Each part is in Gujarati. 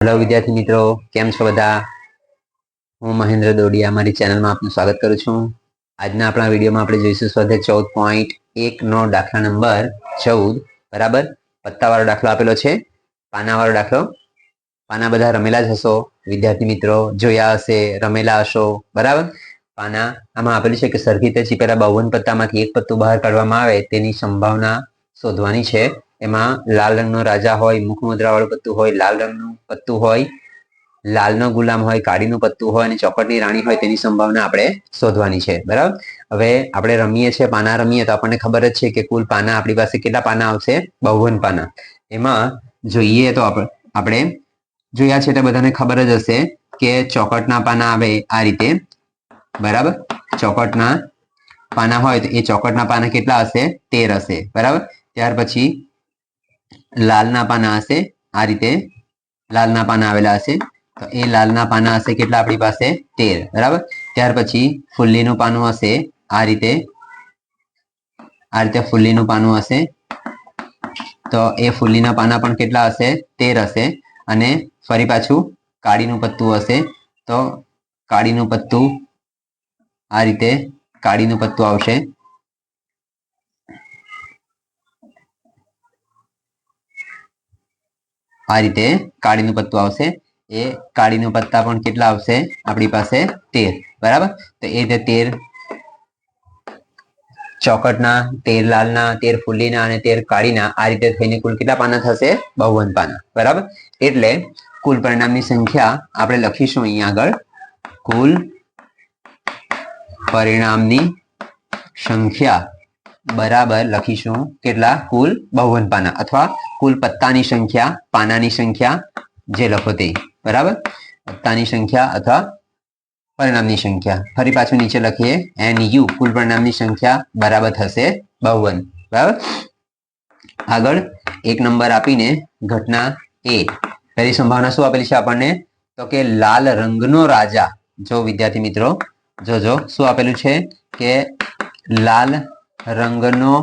હેલો વિદ્યાર્થી મિત્રો, કેમ છો બધા? હું મહેન્દ્ર દોડિયા મારી ચેનલમાં આપનું સ્વાગત કરું છું. આજના આપણા વિડીયોમાં આપણે જોઈશું સ્વાધ્યાય 14.1 નો દાખલા નંબર 14 બરાબર. પત્તાવાળો દાખલો આપેલો છે, પાનાવાળો દાખલો. પાના બધા રમેલા જ હશો વિદ્યાર્થી મિત્રો, જોયા હશે, રમેલા હશો બરાબર. પાના આમાં આપેલું છે કે સરખી રીતે ચીપેલા 52 પત્તામાંથી એક પત્તું બહાર કાઢવામાં આવે તેની સંભાવના શોધવાની છે. એમાં લાલ રંગનો રાજા હોય, મુખ મુદ્રા વાળું પત્તું હોય, લાલ રંગનું પત્તું હોય, લાલનો ગુલામ હોય, કાળીનું પત્તું હોય અને ચોકટની રાણી હોય તેની સંભાવના આપણે શોધવાની છે બરાબર. હવે આપણે રમીએ છીએ, પાના રમીએ તો આપણને ખબર જ છે કે કુલ પાના આપણી પાસે કેટલા પાના આવશે? 52 પાના. એમાં જોઈએ તો આપણે જોયા છે તો બધાને ખબર જ હશે કે ચોકટના પાના આવે આ રીતે બરાબર. ચોકટના પાના હોય તો એ ચોકટના પાના કેટલા હશે? 13 હશે બરાબર. ત્યાર પછી લાલના પાના હશે આ રીતે, લાલના પાના આવેલા હશે તો એ લાલના પાના હશે કેટલા આપણી પાસે? 13 બરાબર. ત્યાર પછી ફુલ્લીનું પાનું હશે આ રીતે ફુલ્લીનું પાનું હશે તો એ ફુલ્લીના પાના પણ કેટલા હશે? 13 હશે. અને ફરી પાછું કાળીનું પત્તું હશે તો કાળીનું પત્તું આ રીતે કાળીનું પત્તું આવશે. આ રીતે કાળીનું પત્તું આવશે. એ કાળીનું પત્તા પણ કેટલા આવશે આપણી પાસે? 13 બરાબર. તો એ રીતે 13 ચોકટના, 13 લાલના, 13 ફુલ્લીના અને 13 કાળીના, આ રીતે થઈને કુલ કેટલા પાના થશે? 52 પાના બરાબર. એટલે કુલ પરિણામની સંખ્યા આપણે લખીશું અહીંયા આગળ. કુલ પરિણામની સંખ્યા બરાબર લખીશું કેટલા? કુલ 52 પાના, અથવા કુલ પત્તાની સંખ્યા, પાનાની સંખ્યા જે લખો તે બરાબર. પત્તાની સંખ્યા અથવા પરિણામની સંખ્યા. ફરી પાછું નીચે લખીએ NU કુલ પરિણામની સંખ્યા બરાબર થશે 52 બરાબર. આગળ એક નંબર આપીને ઘટના A પહેલી સંભાવના શું આપેલી છે આપણને? તો કે લાલ રંગનો રાજા. જો વિદ્યાર્થી મિત્રો જોજો શું આપેલું છે કે લાલ રંગનો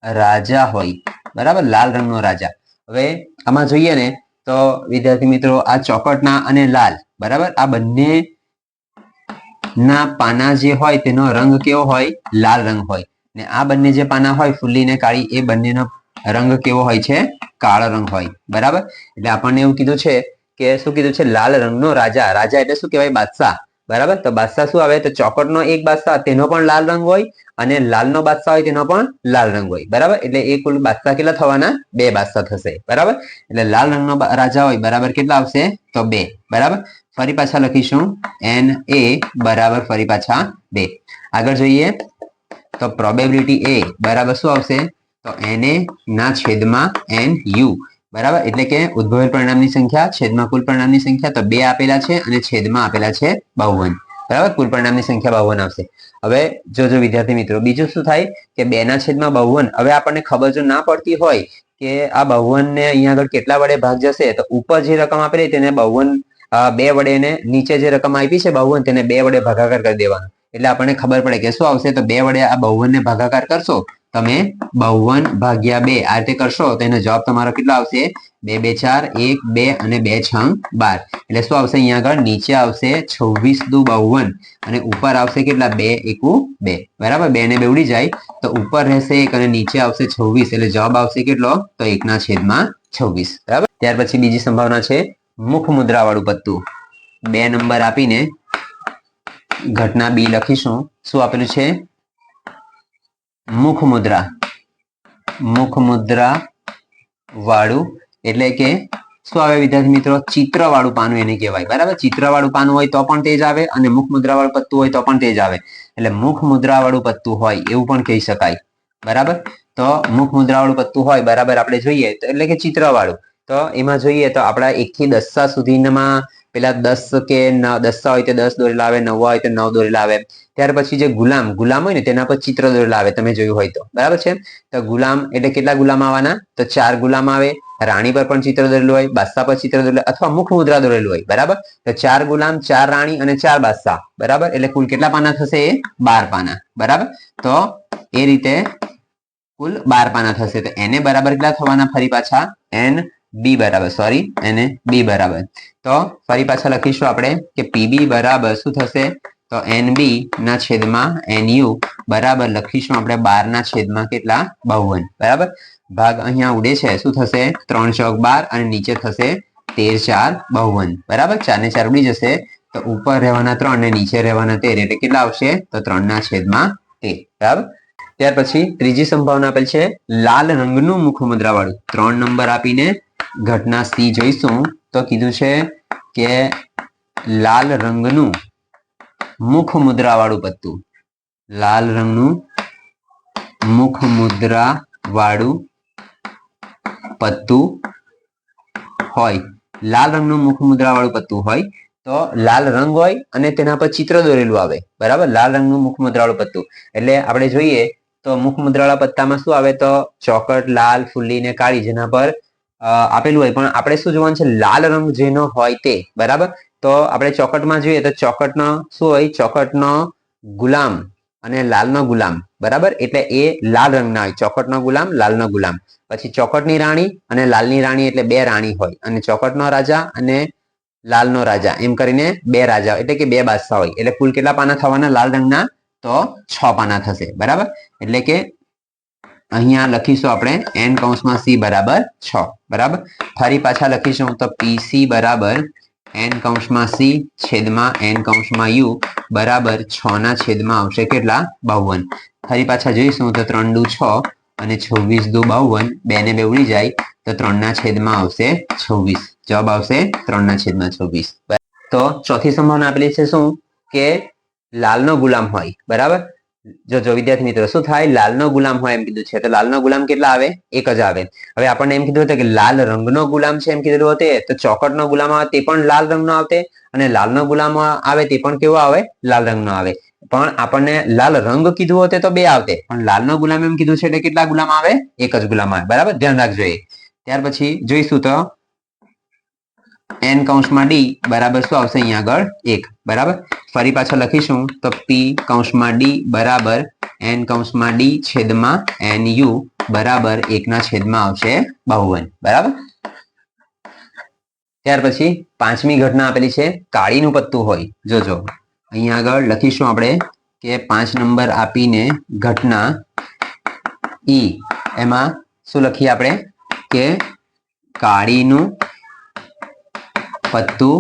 રાજા હોય બરાબર. લાલ રંગનો રાજા. હવે આમાં જોઈએ ને તો વિદ્યાર્થી મિત્રો આ ચોકટના અને લાલ બરાબર, આ બંને ના પાના જે હોય તેનો રંગ કેવો હોય? લાલ રંગ હોય. ને આ બંને જે પાના હોય ફુલ્લી ને કાળી, એ બંનેનો રંગ કેવો હોય છે? કાળો રંગ હોય બરાબર. એટલે આપણને એવું કીધું છે કે શું કીધું છે? લાલ રંગનો રાજા. રાજા એટલે શું કહેવાય? બાદશાહ બરાબર. તો બાદશાહ શું આવે? તો ચોકટનો એક બાદશાહ તેનો પણ લાલ રંગ હોય અને લાલનો બાદશાહ હોય તેનો પણ લાલ રંગ હોય બરાબર. એટલે એ કુલ બાદશાહ કેટલા થવાના? 2 બાદશાહ થશે બરાબર. એટલે લાલ રંગનો રાજા હોય બરાબર કેટલા આવશે? તો 2 બરાબર. ફરી પાછા લખીશું NA બરાબર ફરી પાછા 2. આગળ જોઈએ તો પ્રોબેબિલિટી A બરાબર શું આવશે? તો NA ના છેદમાં NU બરાબર. એટલે કે ઉદ્ભવેલ પરિણામની સંખ્યા છેદમાં કુલ પરિણામની સંખ્યા. તો 2 આપેલા છે અને છેદમાં આપેલા છે 52 બરાબર. કુલ પરિણામની સંખ્યા 52 આવશે. હવે જોજો વિદ્યાર્થી મિત્રો, બીજું શું થાય કે 2 ના છેદમાં 52. હવે આપણને ખબર જો ના પડતી હોય કે આ 52 ને અહીંયા આગળ કેટલા વડે ભાગ જશે, તો ઉપર જે રકમ આપેલી તેને 52 2 વડે, ને નીચે જે રકમ આપી છે 52 તેને 2 વડે ભાગાકાર કરી દેવાનો. એટલે આપણને ખબર પડે કે શું આવશે? તો 2 વડે આ 52 ને ભાગાકાર કરશો તમે, 52 ભાગ્યા 2 આ રીતે કરશો તો એનો જવાબ તમારો કેટલો આવશે? 2 2 4 1 2 અને 2 6 12. એટલે શું આવશે? અહીંયા આગળ નીચે આવશે 26 દુ 52 અને ઉપર આવશે કેટલા? 2 એકુ 2 બરાબર. 2 ને 2 ઉડી જાય તો ઉપર રહેશે 1 અને નીચે આવશે 26. એટલે જવાબ આવશે કેટલો? તો 1 ના છેદમાં 26 બરાબર. ત્યાર પછી બીજી સંભાવના છે મુખ મુદ્રા વાળું પત્તું. 2 નંબર આપીને ઘટના B લખીશું. શું આપેલું છે? મુખ મુદ્રા. મુખ મુદ્રા વાળું એટલે કે શું આવે વિદ્યાર્થી મિત્રો? ચિત્ર વાળું પાનું એને કહેવાય બરાબર. ચિત્ર વાળું પાનું હોય તો પણ તેજ આવે અને મુખ મુદ્રા વાળું પત્તું હોય તો પણ તેજ આવે. એટલે મુખ મુદ્રા વાળું પત્તું હોય એવું પણ કહી શકાય બરાબર. તો મુખ મુદ્રા વાળું પત્તું હોય બરાબર આપણે જોઈએ તો એટલે કે ચિત્ર વાળું. તો એમાં જોઈએ તો આપણા 1 થી 10 સુધીમાં પેલા 10 કે 10 હોય તો 10 દોરેલા આવે, 9 હોય તો 9 દોરેલા આવે. ત્યાર પછી જે ગુલામ હોય ને તેના પર ચિત્ર દોરેલા આવે, તમે જોયું હોય તો બરાબર છે. તો ગુલામ એટલે કેટલા ગુલામ આવવાના? તો 4 ગુલામ આવે. રાણી પર પણ ચિત્ર દોરેલું હોય, બાદશાહ પર ચિત્ર દોરેલું અથવા મુખ મુદ્રા દોરેલું હોય બરાબર. તો 4 ગુલામ, 4 રાણી અને 4 બાદશાહ બરાબર. એટલે કુલ કેટલા પાના થશે? 12 પાના બરાબર. તો એ રીતે કુલ 12 પાના થશે. તો એને બરાબર કેટલા થવાના? ફરી પાછા બી બરાબર સોરી એને બી બરાબર તો ફરી પાછા લખીશું આપણે કે પીબી બરાબર શું થશે તો એનબી ના છેદમાં એનયુ બરાબર લખીશું આપણે 12 ના છેદમાં કેટલા 52 બરાબર ભાગ અહીંયા ઉડે છે શું થશે 3 ચોક 12 અને નીચે થશે 13 4 52 બરાબર 4 ને 4 ઉડી જશે તો ઉપર રહેવાના 3 ને નીચે રહેવાના 13 એટલે કેટલા આવશે તો 3 ના છેદમાં 13 બરાબર ત્યાર પછી ત્રીજી સંભાવના આપેલ છે લાલ રંગનું મુખમુદ્રા વાળું 3 નંબર આપીને ઘટના સી જોઈશું તો કીધું છે કે લાલ રંગનું મુખમુદ્રા વાળું પત્તું લાલ રંગનું મુખમુદ્રા વાળું પત્તું હોય લાલ રંગનું મુખમુદ્રા વાળું પત્તું હોય તો લાલ રંગ હોય અને તેના પર ચિત્ર દોરેલું આવે બરાબર લાલ રંગનું મુખમુદ્રા વાળું પત્તું એટલે આપણે જોઈએ તો મુખમુદ્રા વાળા પત્તામાં શું આવે તો ચોકટ લાલ ફુલ્લી ને કાળી જેના પર આપેલું હોય પણ આપણે શું જોવાનું છે લાલ રંગ જેનો હોય તે બરાબર તો આપણે ચોકટમાં જોઈએ તો ચોકટનો શું હોય ચોકટનો ગુલામ અને લાલનો ગુલામ બરાબર એટલે એ લાલ રંગના હોય ચોકટનો ગુલામ લાલનો ગુલામ પછી ચોકટની રાણી અને લાલની રાણી એટલે બે રાણી હોય અને ચોકટનો રાજા અને લાલનો રાજા એમ કરીને બે રાજા એટલે કે બે બાદશાહ હોય એટલે કુલ કેટલા પાના થવાના લાલ રંગના તો 6 પાના થશે બરાબર એટલે કે અહીંયા લખીશું આપણે n કૌંસમાં c બરાબર 6 બરાબર ફરી પાછા લખીશું તો pc બરાબર n કૌંસમાં c છેદમાં n કૌંસમાં u બરાબર 6 ના છેદમાં આવશે કેટલા 52 ફરી પાછા જોઈશું તો 3 દુ 6 અને 26 દુ 52 બે ને બે ઉડી જાય તો 3 ના છેદમાં આવશે 26 જવાબ આવશે 3 ના છેદમાં 26 તો ચોથી સંભાવના આપેલી છે શું કે લાલનો ગુલામ હોય બરાબર જો વિદ્યાર્થી મિત્રો શું થાય લાલનો ગુલામ હોય એમ કીધું છે તો લાલનો ગુલામ કેટલા આવે એક જ આવે હવે આપણને એમ કીધું હતું કે લાલ રંગનો ગુલામ છે એમ કીધું હતું તો ચોકટનો ગુલામ આવે તે પણ લાલ રંગનો આવતે અને લાલનો ગુલામ આવે તે પણ કેવો આવે લાલ રંગનો આવે પણ આપણને લાલ રંગ કીધું હોતે તો બે આવતે પણ લાલનો ગુલામ એમ કીધું છે એટલે કેટલા ગુલામ આવે એક જ ગુલામ આવે બરાબર ધ્યાન રાખજો ત્યાર પછી જોઈશું તો n કૌંસમાં d બરાબર શું આવશે અહીંયા આગળ 1 બરાબર ફરી પાછા લખીશું તો p કૌંસમાં d બરાબર n કૌંસમાં d છેદમાં nu બરાબર 1 ના છેદમાં આવશે 52 બરાબર ત્યાર પછી પાંચમી ઘટના આપેલી છે કાળીનું પત્તું હોય જોજો અહીંયા આગળ લખીશું આપણે કે 5 નંબર આપીને ઘટના e એમાં શું લખીએ આપણે કે કાળીનું પત્તું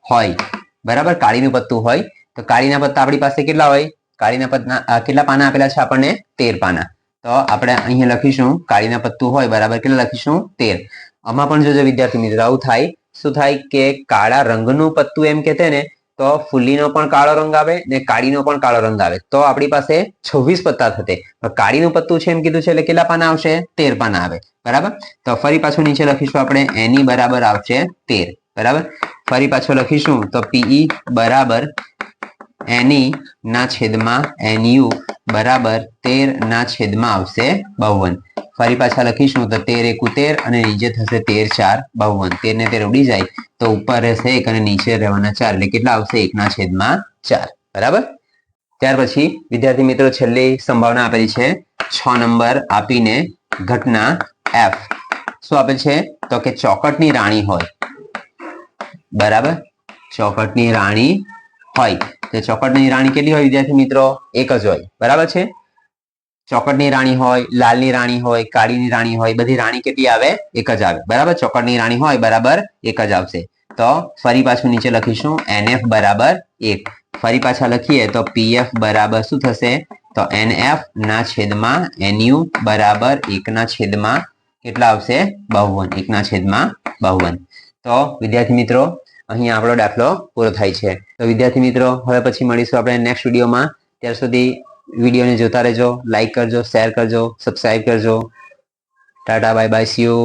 હોય બરાબર કાળીનું પત્તું હોય તો કાળીના પત્તા આપણી પાસે કેટલા હોય કાળીના પત્તા કેટલા પાના આપેલા છે આપણને 13 પાના તો આપણે અહીંયા લખીશું કાળીના પત્તું હોય બરાબર કેટલા લખીશું 13 આમાં પણ જોજો વિદ્યાર્થી મિત્રો આવું થાય શું થાય કે કાળા રંગનું પત્તું એમ કહેતે ને તો ફુલ્લીનો પણ કાળો રંગ આવે ને કાળીનો પણ કાળો રંગ આવે તો આપણી પાસે 26 પત્તા થતે કાળીનું પત્તું છે એમ કીધું છે એટલે કેટલા પાના આવશે 13 પાના આવે બરાબર તો ફરી પાછું નીચે લખીશું આપણે એની બરાબર આવશે 13 બરાબર ફરી પાછો લખીશું તો pe બરાબર એની ના છેદમાં nu બરાબર 13 ના છેદમાં આવશે 52 ફરી પાછા લખીશું તો 13 એકુ 13 અને નીચે થશે 13 4 52 13 ને 13 ઉડી જાય તો ઉપર રહેશે 1 અને નીચે રહેવાના 4 એટલે કેટલા આવશે 1 ના છેદમાં 4 બરાબર ત્યાર પછી વિદ્યાર્થી મિત્રો છેલ્લી સંભાવના આપેલી છે 6 નંબર આપીને ઘટના f શું આપેલ છે તો કે ચોકટની રાણી હોય બરાબર ચોકટની રાણી હોય તો ચોકટની રાણી કેટલી હોય વિદ્યાર્થી મિત્રો એક જ હોય બરાબર છે ચોકટની રાણી હોય લાલની રાણી હોય કાળીની રાણી હોય બધી રાણી કેટલી આવે એક જ આવે બરાબર ચોકટની રાણી હોય બરાબર એક જ આવશે તો ફરી પાછું નીચે લખીશું nf બરાબર 1 ફરી પાછા લખીએ તો pf બરાબર શું થશે તો nf ના છેદમાં nu બરાબર 1 ના છેદમાં કેટલા આવશે 52 1 ના છેદમાં 52 તો વિદ્યાર્થી મિત્રો અહીંયા આપણો દાખલો પૂરો થાય છે તો વિદ્યાર્થી મિત્રો હવે પછી મળીશું આપણે નેક્સ્ટ વિડીયોમાં ત્યાર સુધી વિડીયોને જોતા રહેજો લાઈક કરજો શેર કરજો સબસ્ક્રાઇબ કરજો Tata bye bye see you